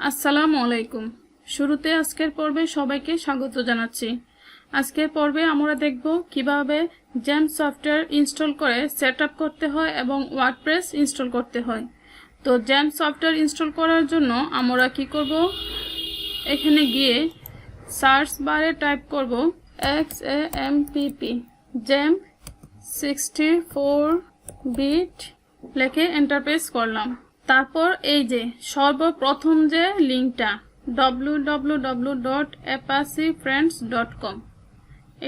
আসসালামু আলাইকুম। শুরুতে আজকের পর্বে সবাইকে স্বাগত জানাচ্ছি। আজকের পর্বে আমরা দেখব কিভাবে জ্যাম্প সফটওয়্যার ইনস্টল করে সেটআপ করতে হয় এবং ওয়ার্ডপ্রেস ইনস্টল করতে হয়। তো জ্যাম্প সফটওয়্যার ইনস্টল করার জন্য আমরা কি করব, এখানে গিয়ে সার্চ বারে টাইপ করব XAMPP জ্যাম্প 64 বিট লিখে এন্টার প্রেস করলাম। তারপর এই যে সর্বপ্রথম যে লিংকটা www.apache-friends.com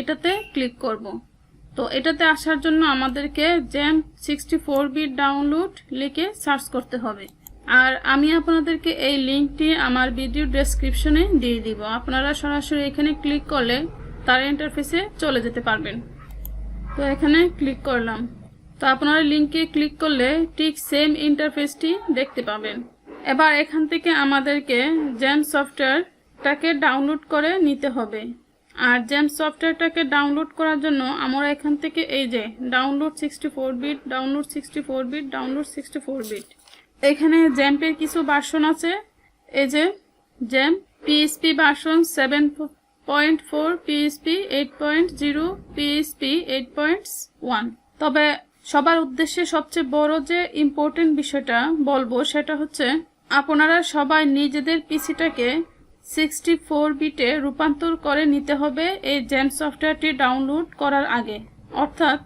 এটাতে ক্লিক করব। তো এটাতে আসার জন্য আমাদেরকে জ্যাম্প 64 বিট ডাউনলোড লিখে সার্চ করতে হবে। আর আমি আপনাদেরকে এই লিংকটি আমার ভিডিও ডেসক্রিপশনে দিয়ে দিব। আপনারা সরাসরি এখানে ক্লিক করলে তার ইন্টারফেসে চলে যেতে পারবেন। তো এখানে ক্লিক করলাম। তো আপনারা লিংকে ক্লিক করলে ঠিক সেম ইন্টারফেসটি দেখতে পাবেন। এবার এখান থেকে আমাদেরকে জ্যাম্প সফটওয়্যারটাকে ডাউনলোড করে নিতে হবে। আর জ্যাম্প সফটওয়্যারটাকে ডাউনলোড করার জন্য আমরা এখান থেকে এই যে download 64 bit download 64 bit download 64 bit এখানে জ্যাম্পের কিছু ভার্সন আছে। এই যে XAMPP PHP version 7.4 PHP 8.0 PHP 8.1। তবে সবার উদ্দেশ্যে সবচেয়ে বড় যে ইম্পর্টেন্ট বিষয়টা বলবো সেটা হচ্ছে আপনারা সবাই নিজেদের পিসিটাকে 64 বিটে রূপান্তর করে নিতে হবে এই জ্যাম্প সফটওয়্যারটি ডাউনলোড করার আগে। অর্থাৎ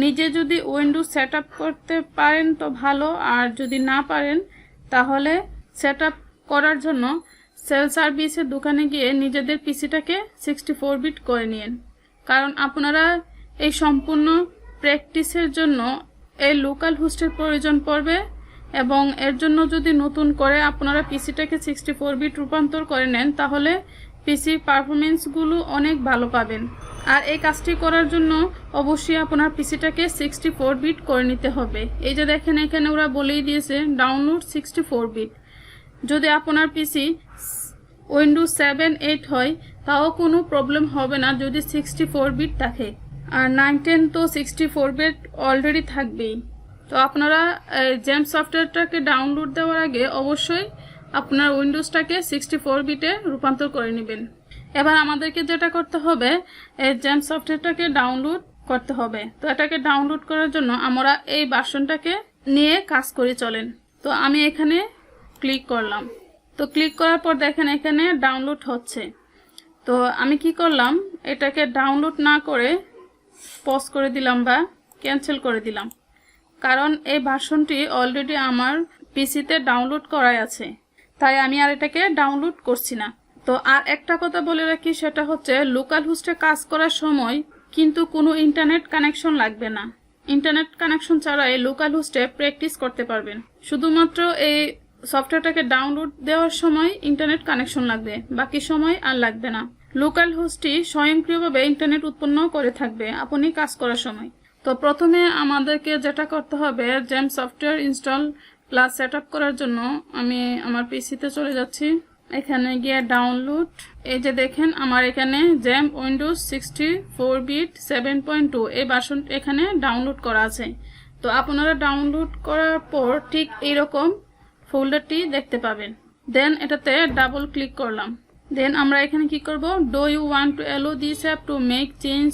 নিজে যদি উইন্ডোজ সেটআপ করতে পারেন তো ভালো, আর যদি না পারেন তাহলে সেটআপ করার জন্য সেল সার্ভিসের দোকানে গিয়ে নিজেদের পিসিটাকে 64 বিট করে নিন। কারণ আপনারা এই সম্পূর্ণ প্র্যাকটিসের জন্য এই লোকাল হোস্টের প্রয়োজন পড়বে, এবং এর জন্য যদি নতুন করে আপনারা পিসিটাকে 64 বিট রূপান্তর করে নেন তাহলে পিসির পারফরমেন্সগুলো অনেক ভালো পাবেন। আর এই কাজটি করার জন্য অবশ্যই আপনার পিসিটাকে 64 বিট করে নিতে হবে। এই যে দেখেন এখানে ওরা বলেই দিয়েছে ডাউনলোড 64 বিট। যদি আপনার পিসি উইন্ডোজ 7-8 হয় তাও কোনো প্রবলেম হবে না যদি 64 বিট থাকে। আর 9-10 তো 64 বিট অলরেডি থাকবেই। তো আপনারা জ্যাম্প সফটওয়্যারটাকে ডাউনলোড দেওয়ার আগে অবশ্যই আপনার উইন্ডোজটাকে 64 বিটে রূপান্তর করে নেবেন। এবার আমাদেরকে যেটা করতে হবে এই জ্যাম্প সফটওয়্যারটাকে ডাউনলোড করতে হবে। তো এটাকে ডাউনলোড করার জন্য আমরা এই ভার্সনটাকে নিয়ে কাজ করে চলেন। তো আমি এখানে ক্লিক করলাম। তো ক্লিক করার পর দেখেন এখানে ডাউনলোড হচ্ছে। তো আমি কি করলাম, এটাকে ডাউনলোড না করে পজ করে দিলাম বা ক্যান্সেল করে দিলাম, কারণ এই ভার্সনটি অলরেডি আমার পিসিতে ডাউনলোড করাই আছে, তাই আমি আর এটাকে ডাউনলোড করছি না। তো আর একটা কথা বলে রাখি, সেটা হচ্ছে লোকাল হোস্টে কাজ করার সময় কিন্তু কোনো ইন্টারনেট কানেকশন লাগবে না। ইন্টারনেট কানেকশন ছাড়াই লোকাল হোস্টে প্র্যাকটিস করতে পারবেন। শুধুমাত্র এই সফটওয়্যারটাকে ডাউনলোড দেওয়ার সময় ইন্টারনেট কানেকশন লাগবে, বাকি সময় আর লাগবে না। লোকাল হোস্টটি স্বয়ংক্রিয়ভাবে ইন্টারনেট উৎপন্ন করে থাকবে আপনি কাজ করার সময়। তো প্রথমে আমাদেরকে যেটা করতে হবে, XAMPP software install plus setup করার জন্য আমি আমার পিসিতে চলে যাচ্ছি। এখানে গিয়ে ডাউনলোড, এই যে দেখেন আমার এখানে জ্যাম্প উইন্ডোজ 64 বিট 7.2 এই ভার্সন এখানে ডাউনলোড করা আছে। তো আপনারা ডাউনলোড করার পর ঠিক এইরকম ফোল্ডারটি দেখতে পাবেন। দেন এটাতে ডাবল ক্লিক করলাম। দেন আমরা এখানে কি করব, do you want to allow this app to make change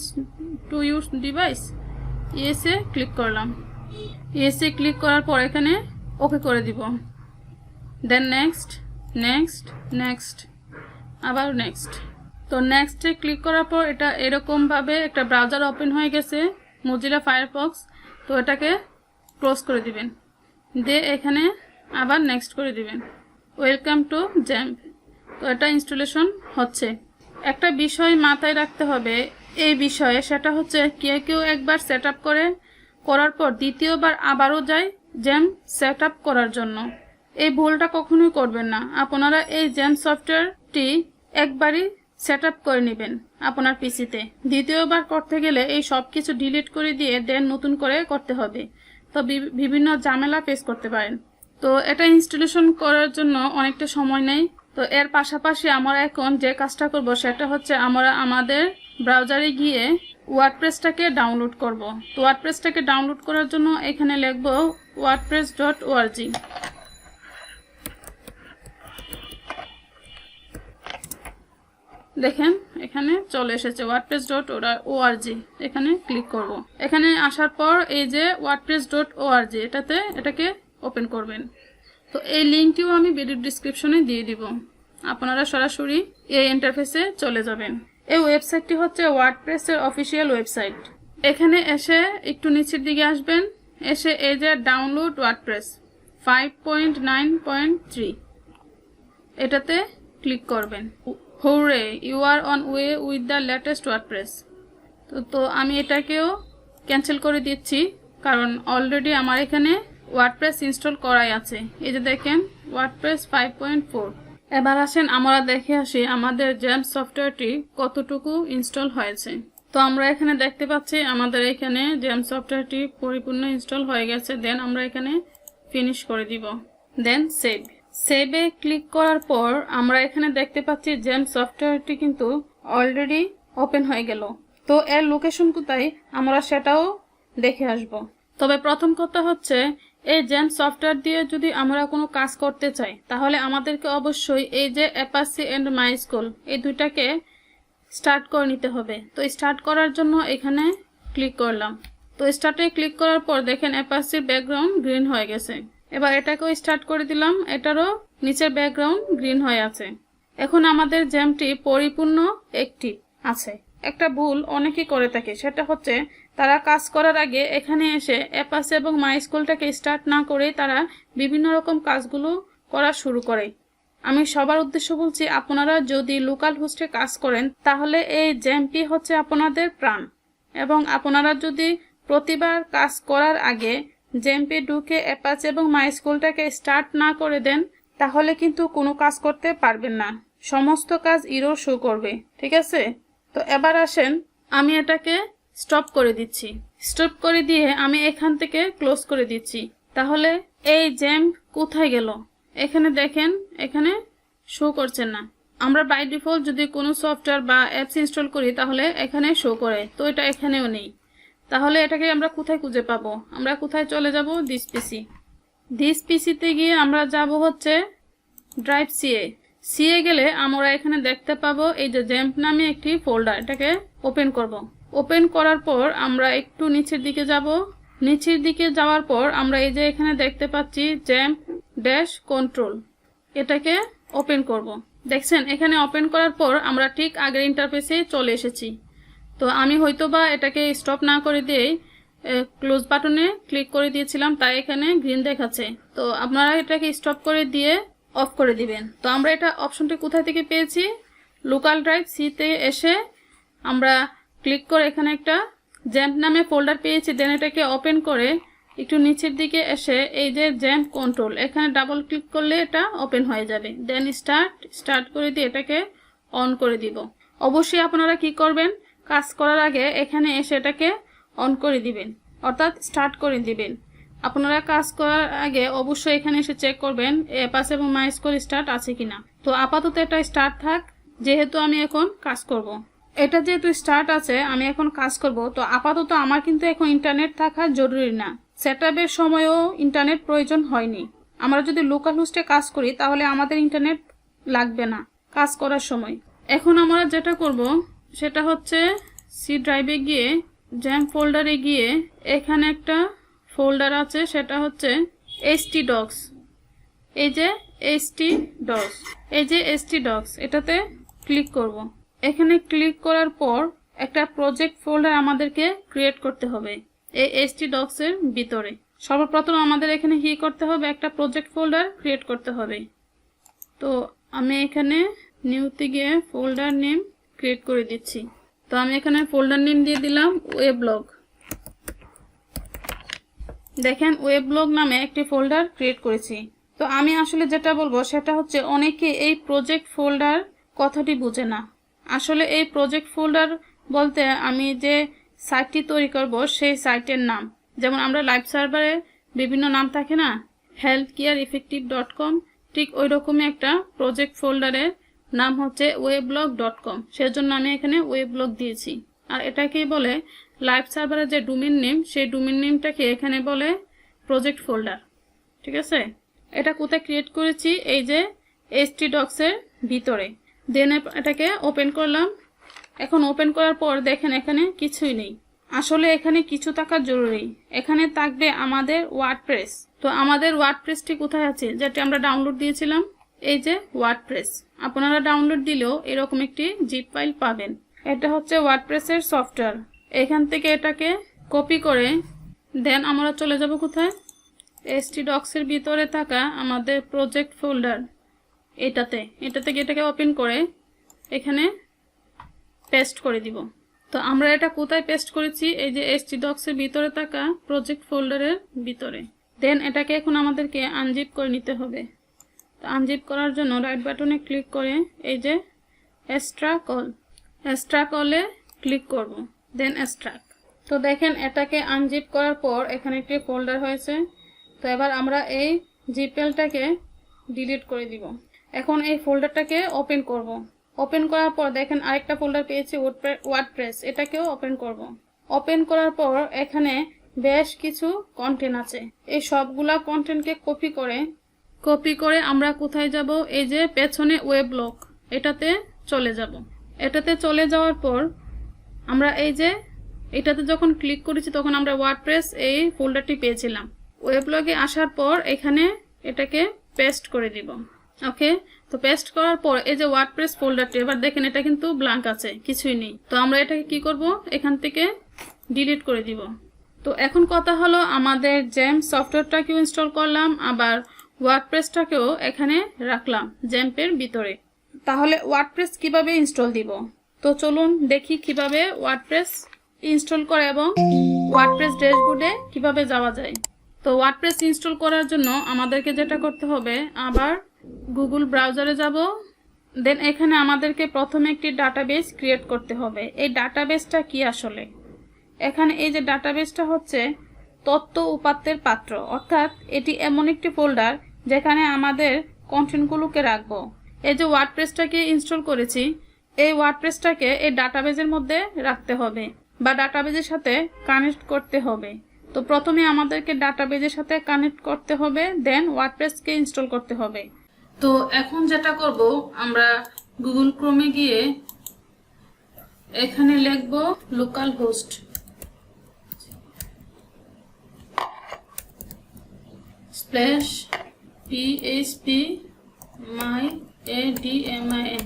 to your device, ইয়েসে ক্লিক করলাম। ইয়েসে ক্লিক করার পর এখানে ওকে করে দিব। দেন নেক্সট নেক্সট নেক্সট আবার নেক্সট। তো নেক্সটে ক্লিক করার পর এটা এরকমভাবে একটা ব্রাউজার ওপেন হয়ে গেছে, মজিলা ফায়ারফক্স। তো এটাকে ক্লোজ করে দিবেন, দিয়ে এখানে আবার নেক্সট করে দিবেন। Welcome to XAMPP. তো এটা ইনস্টলেশন হচ্ছে। একটা বিষয় মাথায় রাখতে হবে এই বিষয়ে, সেটা হচ্ছে কেউ একবার সেট আপ করার পর দ্বিতীয়বার আবারও যায় জ্যাম্প সেট আপ করার জন্য। এই ভুলটা কখনোই করবেন না। আপনারা এই জ্যাম্প সফটওয়্যারটি একবারই সেট আপ করে নেবেন আপনার পিসিতে। দ্বিতীয়বার করতে গেলে এই সব কিছু ডিলিট করে দিয়ে দেন নতুন করে করতে হবে। তো বিভিন্ন ঝামেলা ফেস করতে পারেন। তো এটা ইনস্টলেশন করার জন্য অনেকটা সময় নেই। তো এর পাশাপাশি আমরা এখন যে কাজটা করব সেটা হচ্ছে আমরা আমাদের ব্রাউজারে গিয়ে ওয়ার্ডপ্রেসটাকে ডাউনলোড করব। তো ওয়ার্ডপ্রেসটাকে ডাউনলোড করার জন্য এখানে লিখব wordpress.org। দেখেন এখানে চলে এসেছে wordpress.org। এখানে ক্লিক করব। এখানে আসার পর এই যে wordpress.org এটাকে ওপেন করবেন। তো এই লিঙ্কটিও আমি ভিডিও ডেসক্রিপশনে দিয়ে দিব, আপনারা সরাসরি এই ইন্টারফেসে চলে যাবেন। এই ওয়েবসাইটটি হচ্ছে ওয়ার্ডপ্রেসের অফিসিয়াল ওয়েবসাইট। এখানে এসে একটু নিচের দিকে আসবেন, এসে এই যে ডাউনলোড ওয়ার্ডপ্রেস 5.9.3 এটাতে ক্লিক করবেন। Hurray, you are on way with the latest WordPress. তো আমি এটাকেও ক্যান্সেল করে দিচ্ছি, কারণ অলরেডি আমার এখানে ওয়ার্ডপ্রেস ইনস্টল করাই আছে। এই যে দেখেন ওয়ার্ডপ্রেস 5.4। এবার আসেন আমরা দেখে আসি আমাদের জ্যাম্প সফটওয়্যারটি কতটুকু ইনস্টল হয়েছে। তো আমরা এখানে দেখতে পাচ্ছি আমাদের এখানে জ্যাম্প সফটওয়্যারটি পরিপূর্ণ ইনস্টল হয়ে গেছে। দেন আমরা এখানে ফিনিশ করে দিব, দেন সেভে ক্লিক করার পর আমরা এখানে দেখতে পাচ্ছি জ্যাম্প সফটওয়্যারটি কিন্তু অলরেডি ওপেন হয়ে গেল। তো এর লোকেশন কোথায় আমরা সেটাও দেখে আসব। তবে প্রথম কথা হচ্ছে এই জ্যাম্প সফটওয়্যার দিয়ে যদি আমরা কোনো কাজ করতে চাই তাহলে আমাদেরকে অবশ্যই এই যে অ্যাপাচি এন্ড মাইস্কুল এই দুইটাকে স্টার্ট করে নিতে হবে। তো স্টার্ট করার জন্য এখানে ক্লিক করলাম। তো স্টার্টে ক্লিক করার পর দেখেন অ্যাপাচির ব্যাকগ্রাউন্ড গ্রিন হয়ে গেছে। এবার এটাকেও স্টার্ট করে দিলাম, এটারও নিচের ব্যাকগ্রাউন্ড গ্রিন হয়ে আছে। এখন আমাদের জ্যাম্পটি পরিপূর্ণ অ্যাক্টিভ আছে। একটা ভুল অনেকেই করে থাকে, সেটা হচ্ছে তারা কাজ করার আগে এখানে এসে অ্যাপাচি এবং মাইস্কুলটাকে স্টার্ট না করে তারা বিভিন্ন রকম কাজগুলো করা শুরু করে। আমি সবার উদ্দেশ্য বলছি, আপনারা যদি লোকাল হোস্টে কাজ করেন তাহলে এই জ্যাম্পই হচ্ছে আপনাদের প্রাণ, এবং আপনারা যদি প্রতিবার কাজ করার আগে জ্যাম্পে ঢুকে অ্যাপাচি এবং মাইস্কুলটাকে স্টার্ট না করে দেন তাহলে কিন্তু কোনো কাজ করতে পারবেন না, সমস্ত কাজ এরর শো করবে। ঠিক আছে? তো এবার আসেন আমি এটাকে স্টপ করে দিচ্ছি। স্টপ করে দিয়ে আমি এখান থেকে ক্লোজ করে দিচ্ছি। তাহলে এই জ্যাম্প কোথায় গেল? এখানে দেখেন এখানে শো করছে না। আমরা বাই ডিফল্ট যদি কোনো সফটওয়্যার বা অ্যাপস ইনস্টল করি তাহলে এখানে শো করে, তো এটা এখানেও নেই। তাহলে এটাকে আমরা কোথায় খুঁজে পাবো? আমরা কোথায় চলে যাব? দিস পিসিতে গিয়ে আমরা যাব হচ্ছে ড্রাইভ সিএ গেলে আমরা এখানে দেখতে পাবো এই যে জ্যাম্প নামে একটি ফোল্ডার, এটাকে ওপেন করব। ওপেন করার পর আমরা একটু নিচের দিকে যাব। নিচের দিকে যাওয়ার পর আমরা এই যে এখানে দেখতে পাচ্ছি জ্যাম্প ড্যাশ কন্ট্রোল, এটাকে ওপেন করব। দেখছেন এখানে ওপেন করার পর আমরা ঠিক আগের ইন্টারফেসে চলে এসেছি। তো আমি হয়তোবা এটাকে স্টপ না করে দিয়ে ক্লোজ বাটনে ক্লিক করে দিয়েছিলাম, তাই এখানে গ্রিন দেখাচ্ছে। তো আপনারা এটাকে স্টপ করে দিয়ে অফ করে দিবেন। তো আমরা এটা অপশনটি কোথায় থেকে পেয়েছি? লোকাল ড্রাইভ সিতে এসে আমরা ক্লিক করে এখানে একটা জ্যাম্প নামে ফোল্ডার পেয়েছি। দেন এটাকে ওপেন করে একটু নিচের দিকে এসে এই যে জ্যাম্প কন্ট্রোল এখানে ডাবল ক্লিক করলে এটা ওপেন হয়ে যাবে। দেন স্টার্ট করে দিয়ে এটাকে অন করে দিব। অবশ্যই আপনারা কি করবেন, কাজ করার আগে এখানে এসে এটাকে অন করে দিবেন, অর্থাৎ স্টার্ট করে দিবেন। আপনারা কাজ করার আগে অবশ্যই এখানে এসে চেক করবেন অ্যাপাচি এবং মাইস্কুল স্টার্ট আছে কিনা। তো আপাতত এটা স্টার্ট থাক, যেহেতু আমি এখন কাজ করব। এটা যেহেতু স্টার্ট আছে আমি এখন কাজ করব, তো আপাতত আমার কিন্তু এখন ইন্টারনেট থাকা জরুরি না। সেটআপের সময়ও ইন্টারনেট প্রয়োজন হয়নি। আমরা যদি লোকাল হোস্টে কাজ করি তাহলে আমাদের ইন্টারনেট লাগবে না কাজ করার সময়। এখন আমরা যেটা করব সেটা হচ্ছে সি ড্রাইভে গিয়ে জ্যাম্প ফোল্ডারে গিয়ে এখানে একটা ফোল্ডার আছে, সেটা হচ্ছে htdocs। এই যে htdocs এটাতে ক্লিক করব। এখানে ক্লিক করার পর একটা প্রজেক্ট ফোল্ডার আমাদেরকে ক্রিয়েট করতে হবে এই htdocs এর ভিতরে। সর্বপ্রথম আমাদের এখানে কি করতে হবে, একটা প্রজেক্ট ফোল্ডার ক্রিয়েট করতে হবে। তো আমি এখানে নিউতে গিয়ে ফোল্ডার নেম ক্রিয়েট করে দিচ্ছি। তো আমি এখানে ফোল্ডার নেম দিয়ে দিলাম ওয়েবলগ। দেখেন ওয়েবলগ নামে একটি ফোল্ডার ক্রিয়েট করেছি। তো আমি আসলে যেটা বলবো সেটা হচ্ছে অনেকে এই প্রজেক্ট ফোল্ডার কথাটি বুঝে না। আসলে এই প্রজেক্ট ফোল্ডার বলতে আমি যে সাইটটি তৈরি করব সেই সাইটের নাম। যেমন আমরা লাইভ সার্ভারে বিভিন্ন নাম থাকে না, healthcareeffective.com, ঠিক ওই রকমই একটা প্রজেক্ট ফোল্ডারের নাম হচ্ছে weblog.com। সেজন্য আমি এখানে ওয়েবলগ দিয়েছি। আর এটাকেই বলে লাইভ সার্ভারের যে ডোমেইন নেম, সেই ডোমেইন নেমটাকে এখানে বলে প্রজেক্ট ফোল্ডার। ঠিক আছে? এটা কোথায় ক্রিয়েট করেছি? এই যে htdocs এর ভিতরে। দেন এটাকে ওপেন করলাম। এখন ওপেন করার পর দেখেন এখানে কিছুই নেই। আসলে এখানে কিছু থাকা জরুরি। এখানে থাকবে আমাদের ওয়ার্ডপ্রেস। তো আমাদের ওয়ার্ডপ্রেসটি কোথায় আছে, যেটা আমরা ডাউনলোড দিয়েছিলাম? এই যে ওয়ার্ডপ্রেস। আপনারা ডাউনলোড দিলেও এরকম একটি জিপ ফাইল পাবেন। এটা হচ্ছে ওয়ার্ডপ্রেসের সফটওয়্যার। এখান থেকে এটাকে কপি করে দেন আমরা চলে যাব কোথায়? htdocs এর ভিতরে থাকা আমাদের প্রজেক্ট ফোল্ডার এটা থেকে এটাকে ওপেন করে এখানে পেস্ট করে দিব। তো আমরা এটা কোথায় পেস্ট করেছি? এই যে htdocs এর ভিতরে থাকা প্রজেক্ট ফোল্ডারের ভিতরে। দেন এটাকে এখন আমাদেরকে আনজিপ করে নিতে হবে। তো আনজিপ করার জন্য রাইট বাটনে ক্লিক করে এই যে extract all-এ ক্লিক করব। দেন extract। তো দেখেন এটাকে আনজিপ করার পর এখানে একটি ফোল্ডার হয়েছে। তো এবার আমরা এই জিপেলটাকে ডিলিট করে দিব। এখন এই ফোল্ডারটাকে ওপেন করব। ওপেন করার পর দেখেন আরেকটা ফোল্ডার পেয়েছি ওয়ার্ডপ্রেস, এটাকেও ওপেন করব। ওপেন করার পর এখানে বেশ কিছু কন্টেন্ট আছে। এই সবগুলা কন্টেন্টকে কপি করে আমরা কোথায় যাব? এই যে পেছনে ওয়েব ব্লগ, এটাতে চলে যাব। এটাতে চলে যাওয়ার পর আমরা এই যে এটাতে যখন ক্লিক করেছি তখন আমরা ওয়ার্ডপ্রেস এই ফোল্ডারটি পেয়েছিলাম। ওয়েব ব্লগে আসার পর এখানে এটাকে পেস্ট করে দিব। ওকে, তো পেস্ট করার পর এই যে ওয়ার্ডপ্রেস ফোল্ডারটি, এবার দেখেন এটা কিন্তু ব্ল্যাঙ্ক আছে, কিছুই নেই। তো আমরা এটাকে কি করব? এখান থেকে ডিলিট করে দিব। তো এখন কথা হলো আমাদের জ্যাম্প সফটওয়্যারটাকেও ইনস্টল করলাম, আবার ওয়ার্ডপ্রেসটাকেও এখানে রাখলাম জ্যাম্পের ভিতরে। তাহলে ওয়ার্ডপ্রেস কিভাবে ইনস্টল দিব? তো চলুন দেখি কিভাবে ওয়ার্ডপ্রেস ইনস্টল করে এবং ওয়ার্ডপ্রেস ড্যাশবোর্ডে কিভাবে যাওয়া যায়। তো ওয়ার্ডপ্রেস ইনস্টল করার জন্য আমাদেরকে যেটা করতে হবে, আবার গুগল ব্রাউজারে যাব। দেন এখানে আমাদেরকে প্রথমে একটি ডাটাবেস ক্রিয়েট করতে হবে। এই ডাটাবেসটা কি আসলে? এখানে এই যে ডাটাবেসটা হচ্ছে তথ্য উপাত্তের পাত্র, অর্থাৎ এটি এমন একটি ফোল্ডার যেখানে আমাদের কন্টেন্টগুলোকে রাখবো। এই যে ওয়ার্ডপ্রেসটাকে ইনস্টল করেছি, এই ওয়ার্ডপ্রেসটাকে এই ডাটাবেসের মধ্যে রাখতে হবে বা ডাটাবেসের সাথে কানেক্ট করতে হবে। তো প্রথমে আমাদেরকে ডাটাবেসের সাথে কানেক্ট করতে হবে, দেন ওয়ার্ডপ্রেসকে ইনস্টল করতে হবে। তো এখন যেটা করব, আমরা গুগল ক্রোমে গিয়ে এখানে লিখব লোকালহোস্ট /php/myadmin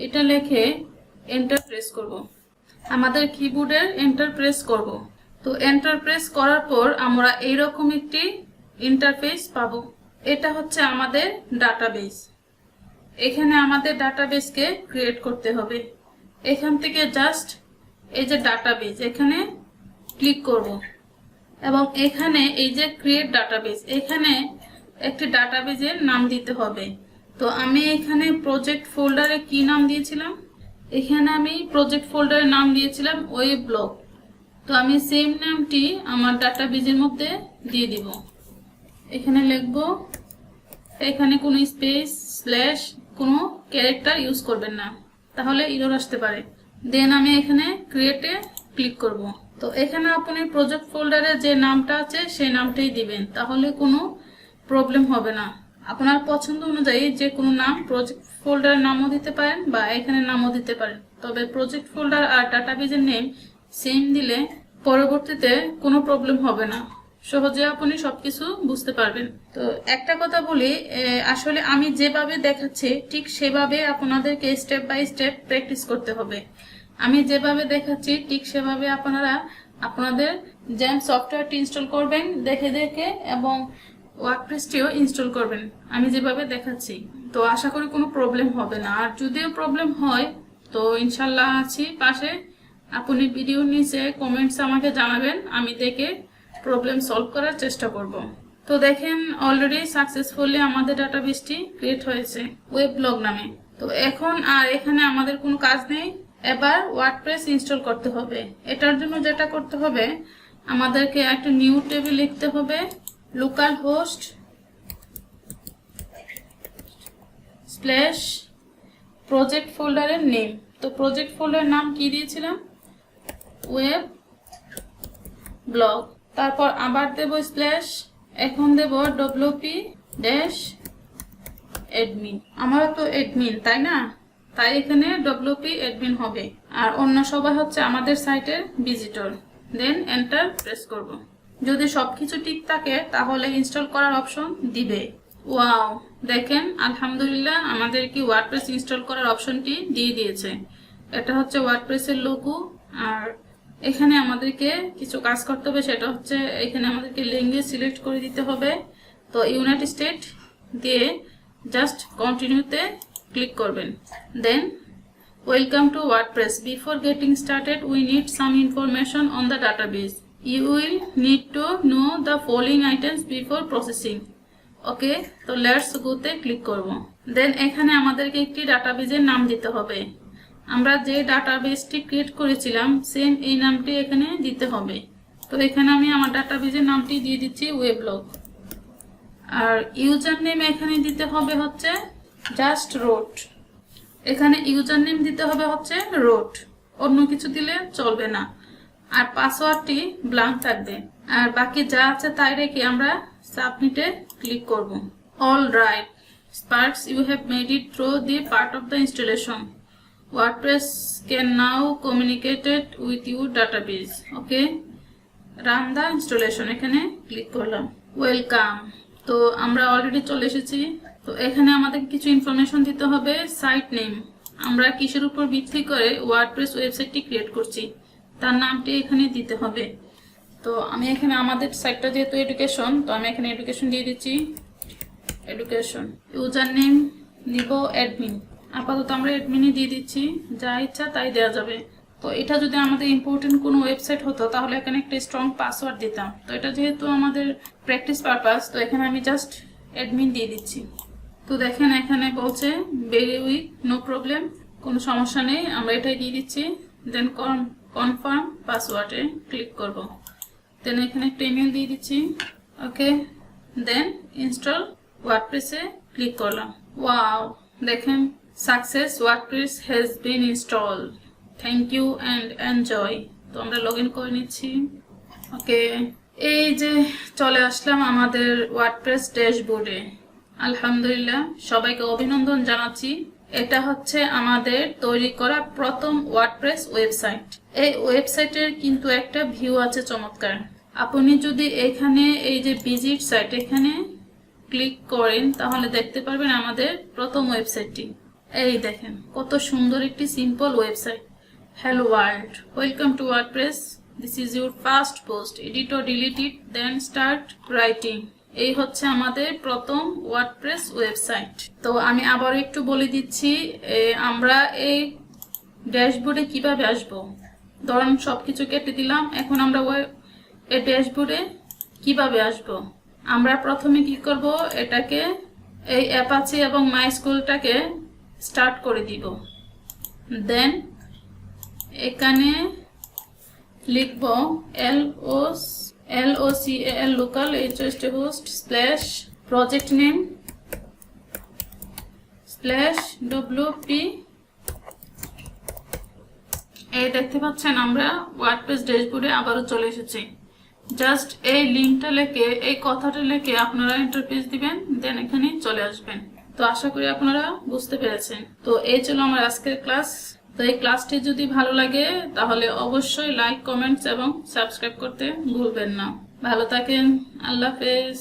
এটা লিখে এন্টার প্রেস করব। আমাদের কিবোর্ডের এন্টার প্রেস করব। তো এন্টার প্রেস করার পর আমরা এইরকম একটি ইন্টারফেস পাবো। এটা হচ্ছে আমাদের ডাটাবেস। এখানে আমাদের ডাটাবেসকে ক্রিয়েট করতে হবে। এখান থেকে জাস্ট এই যে ডাটাবেস এখানে ক্লিক করব এবং এখানে এই যে ক্রিয়েট ডাটাবেস, এখানে একটি ডাটাবেসের নাম দিতে হবে। তো আমি এখানে প্রজেক্ট ফোল্ডারে কি নাম দিয়েছিলাম? এখানে আমি প্রজেক্ট ফোল্ডারের নাম দিয়েছিলাম ওয়েব ব্লগ। তো আমি সেম নামটি আমার ডাটাবেসের মধ্যে দিয়ে দিব। এখানে লিখব, এখানে কোনো স্পেস স্ল্যাশ কোনো ক্যারেক্টার ইউজ করবেন না, তাহলে এরর আসতে পারে। দেন আমি এখানে ক্রিয়েটে ক্লিক করব। তো এখানে আপনি প্রজেক্ট ফোল্ডারে যে নামটা আছে সেই নামটাই দিবেন, তাহলে কোনো প্রবলেম হবে না। আপনার পছন্দ অনুযায়ী যে কোনো নাম প্রজেক্ট ফোল্ডারের নামও দিতে পারেন বা এখানে নামও দিতে পারেন। তবে প্রজেক্ট ফোল্ডার আর ডাটাবেসের নেম সেম দিলে পরবর্তীতে কোনো প্রবলেম হবে না, সহজে আপনি সবকিছু বুঝতে পারবেন। তো একটা কথা বলি, আসলে আমি যেভাবে দেখাচ্ছি ঠিক সেভাবে আপনাদেরকে স্টেপ বাই স্টেপ প্র্যাকটিস করতে হবে। আমি যেভাবে দেখাচ্ছি ঠিক সেভাবে আপনারা আপনাদের জ্যাম্প সফটওয়্যারটি ইনস্টল করবেন দেখে দেখে এবং ওয়ার্ডপ্রেসটিও ইনস্টল করবেন আমি যেভাবে দেখাচ্ছি। তো আশা করি কোনো প্রবলেম হবে না। আর যদিও প্রবলেম হয় তো ইনশাল্লাহ আছি পাশে। আপনি ভিডিও নিচে কমেন্টস আমাকে জানাবেন, আমি দেখে প্রবলেম সলভ করার চেষ্টা করব। তো দেখেন অলরেডি সাকসেসফুলি আমাদের ডাটাবেসটি ক্রিয়েট হয়েছে ওয়েব ব্লগ নামে। তো এখন আর এখানে আমাদের কোনো কাজ নেই, এবার ওয়ার্ডপ্রেস ইনস্টল করতে হবে। এটার জন্য যেটা করতে হবে, আমাদেরকে একটা নিউ টেবিল লিখতে হবে, লোকালহোস্ট / প্রজেক্ট ফোল্ডারের নেম। তো প্রজেক্ট ফোল্ডারের নাম কি দিয়েছিলাম? Web blog. তারপর আবার দেব স্ল্যাশ, এখন দেব wp-admin। আমারও তো অ্যাডমিন, তাই না? তাই এখানে WP অ্যাডমিন হবে, আর অন্য সবাই হচ্ছে আমাদের সাইটের ভিজিটর। দেন এন্টার প্রেস করব। যদি সবকিছু ঠিক থাকে তাহলে ইনস্টল করার অপশন দিবে। ওয়াও, দেখেন আলহামদুলিল্লাহ আমাদেরকে ওয়ার্ডপ্রেস ইনস্টল করার অপশনটি দিয়ে দিয়েছে। এটা হচ্ছে ওয়ার্ডপ্রেসের লোগো। আর এখানে আমাদেরকে কিছু কাজ করতে হবে, সেটা হচ্ছে এখানে আমাদেরকে ল্যাঙ্গুয়েজ সিলেক্ট করে দিতে হবে। তো ইউনাইটেড স্টেট দিয়ে জাস্ট কন্টিনিউতে ক্লিক করবেন। Then welcome to WordPress, before getting started we need some information on the database, you will need to know the following items before processing. Okay, তো let's গোতে click করব। দেন এখানে আমাদেরকে একটি ডাটাবেজের নাম দিতে হবে। আমরা যে ডাটাবেসটি ক্রিয়েট করেছিলাম সেম এই নামটি এখানে দিতে হবে। তো এখানে আমি আমার ডাটাবেজের নামটি দিয়ে দিচ্ছি ওয়েবলগ। আর ইউজার নেম এখানে দিতে হবে হচ্ছে জাস্ট রোট। এখানে ইউজার নেম দিতে হবে হচ্ছে রোট, অন্য কিছু দিলে চলবে না। আর পাসওয়ার্ডটি ব্ল্যাঙ্ক থাকবে। আর বাকি যা আছে তাই রেখে আমরা সাবমিটে ক্লিক করব। All right sparks, you have made it through the part of the installation. WordPress can now communicate it with your database. Okay, run the installation, এখানে ক্লিক করলাম। ওয়েলকাম, তো আমরা অলরেডি চলে এসেছি। তো এখানে আমাদের কিছু ইনফরমেশন দিতে হবে। সাইট নেম, আমরা কিসের উপর ভিত্তি করে ওয়ার্ডপ্রেস ওয়েবসাইটটি ক্রিয়েট করছি তার নামটি এখানে দিতে হবে। তো আমি এখানে আমাদের সাইটটা যেহেতু এডুকেশন, তো আমি এখানে এডুকেশন দিয়ে দিচ্ছি, এডুকেশন। ইউজার নেম দিব অ্যাডমিন, আপাতত আমরা অ্যাডমিনই দিয়ে দিচ্ছি, যা ইচ্ছা তাই দেওয়া যাবে। তো এটা যদি আমাদের ইম্পর্টেন্ট কোনো ওয়েবসাইট হতো তাহলে এখানে একটা স্ট্রং পাসওয়ার্ড দিতাম। তো এটা যেহেতু আমাদের প্র্যাকটিস পারপাস, তো এখানে আমি জাস্ট অ্যাডমিন দিয়ে দিচ্ছি। তো দেখেন এখানে বলছে ভেরি উইক, নো প্রবলেম, কোনো সমস্যা নেই, আমরা এটাই দিয়ে দিচ্ছি। দেন কনফার্ম পাসওয়ার্ডে ক্লিক করব। দেন এখানে একটা ইমেল দিয়ে দিচ্ছি। ওকে, দেন ইনস্টল ওয়ার্ডপ্রেসে ক্লিক করলাম। ওয়াও, দেখেন success, WordPress has been installed, thank you and enjoy. তো আমরা লগ ইন করে নিচ্ছি। ওকে, এই যে চলে আসলাম আমাদের ওয়ার্ডপ্রেস ড্যাশবোর্ডে। আলহামদুলিল্লাহ, সবাইকে অভিনন্দন জানাচ্ছি। এটা হচ্ছে আমাদের তৈরি করা প্রথম ওয়ার্ডপ্রেস ওয়েবসাইট। এই ওয়েবসাইটের কিন্তু একটা ভিউ আছে চমৎকার। আপনি যদি এখানে এই যে ভিজিট সাইট এখানে ক্লিক করেন তাহলে দেখতে পারবেন আমাদের প্রথম ওয়েবসাইটটি। এই দেখেন কত সুন্দর একটি simple website. Hello world, welcome to WordPress, this is your first post, edit or delete it, then start writing. এই হচ্ছে আমাদের প্রথম ওয়ার্ডপ্রেস ওয়েবসাইট। তো আমি আবার একটু বলে দিচ্ছি, আমরা এই ড্যাশবোর্ডে কিভাবে আসব। ধরুন সবকিছু কেটে দিলাম, এখন আমরা এই ড্যাশবোর্ডে কিভাবে আসব। আমরা প্রথমে কি করব, এটাকে এই অ্যাপাচি এবং মাইস্কুলটাকে স্টার্ট করে দিব। দেন এখানে লিখব LOCAL local host slash project name slash WP। এই দেখতে পাচ্ছেন আমরা ওয়ার্ডপ্রেস ড্যাশবোর্ডে আবারও চলে এসেছি। জাস্ট এই লিঙ্কটা লিখে, এই কথাটা লিখে আপনারা ইন্টারফেস দিবেন, দেন এখানে চলে আসবেন। তো আশা করি আপনারা বুঝতে পেরেছেন। তো এই ছিল আমার আজকের ক্লাস। তো এই ক্লাসটি যদি ভালো লাগে তাহলে অবশ্যই লাইক, কমেন্টস এবং সাবস্ক্রাইব করতে ভুলবেন না। ভালো থাকেন, আল্লাহ হাফেজ।